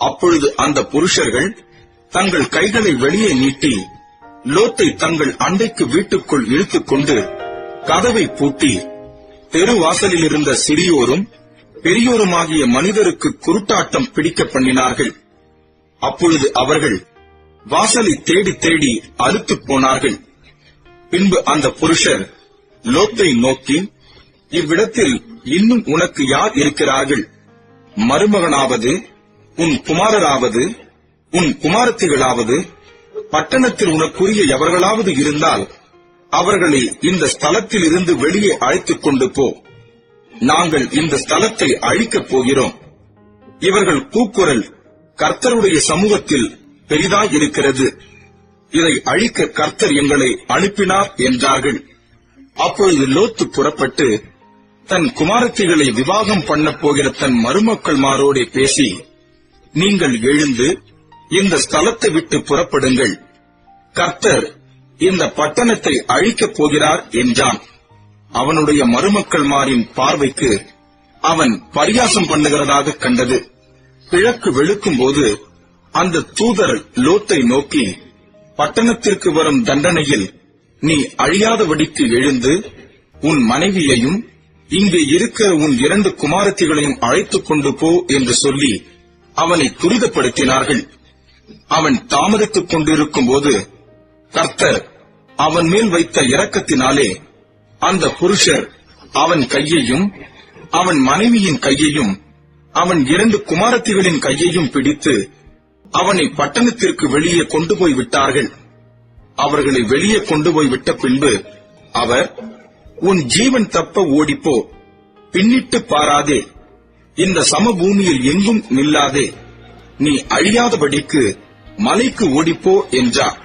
அப்பொழுது அந்த புருஷர்கள் தங்கள் கைகளை வெளியே நீட்டி லோத்தை தங்கள் அண்டைக்கு வீட்டுக்குள் இழுத்துக் கொண்டு கதவை பூட்டி தெருவாசலில் இருந்த சிறியோரும் பெரியோருமாகிய மனிதருக்கு குருட்டாட்டம் பிடிக்க பண்ணினார்கள். அப்பொழுது அவர்கள் வாசலை தேடி தேடி அலுத்துப் போனார்கள். பின்பு அந்த புருஷர் லோத்தை நோக்கி, இவ்விடத்தில் இன்னும் உனக்கு யார் இருக்கிறார்கள்? மருமகனாவது, உன் குமாரராவது, உன் குமாரத்திகளாவது, பட்டணத்தில் உனக்குரிய எவர்களாவது இருந்தால் அவர்களை இந்த ஸ்தலத்தில் இருந்து வெளியே அழைத்துக் கொண்டு போ. நாங்கள் இந்த ஸ்தலத்தை அழிக்கப் போகிறோம். இவர்கள் கூக்குரல் கர்த்தருடைய சமூகத்தில் பெரிதாயிருக்கிறது. இதை அழிக்க கர்த்தர் எங்களை அனுப்பினார் என்றார்கள். அப்பொழுது லோத்து புறப்பட்டு தன் குமாரத்திகளை விவாகம் பண்ணப் போகிற தன் மருமக்கள்மாரோடே பேசி, நீங்கள் எழுந்து இந்த ஸ்தலத்தை விட்டு புறப்படுங்கள். கர்த்தர் இந்த பட்டணத்தை அழிக்கப் போகிறார் என்றான். அவனுடைய மருமக்கள்மாரின் பார்வைக்கு அவன் பரியாசம் பண்ணுகிறதாக கண்டது. கிழக்கு வெளுக்கும் போது அந்த தூதர் லோத்தை நோக்கி, பட்டணத்திற்கு வரும் தண்டனையில் நீ அழியாதபடிக்கு எழுந்து உன் மனைவியையும் இங்கே இருக்கிற உன் 2 குமாரத்திகளையும் அழைத்துக் கொண்டு போ என்று சொல்லி அவனை துரிதப்படுத்தினார்கள். அவன் தாமதித்துக் கொண்டிருக்கும் போது கர்த்தர் அவன் மேல் வைத்த இரக்கத்தினாலே அந்த புருஷர் அவன் கையையும் அவன் மனைவியின் கையையும் அவன் 2 குமாரத்திகளின் கையையும் பிடித்து அவனை பட்டணத்திற்கு வெளியே கொண்டு போய் விட்டார்கள். அவர்களை வெளியே கொண்டு போய் விட்ட பின்பு அவர், உன் ஜீவன் தப்ப ஓடிப்போ, பின்னிட்டு பாராதே, இந்த சமபூமியில் எங்கும் நில்லாதே, நீ அழியாதபடிக்கு மலைக்கு ஓடிப்போ என்றார்.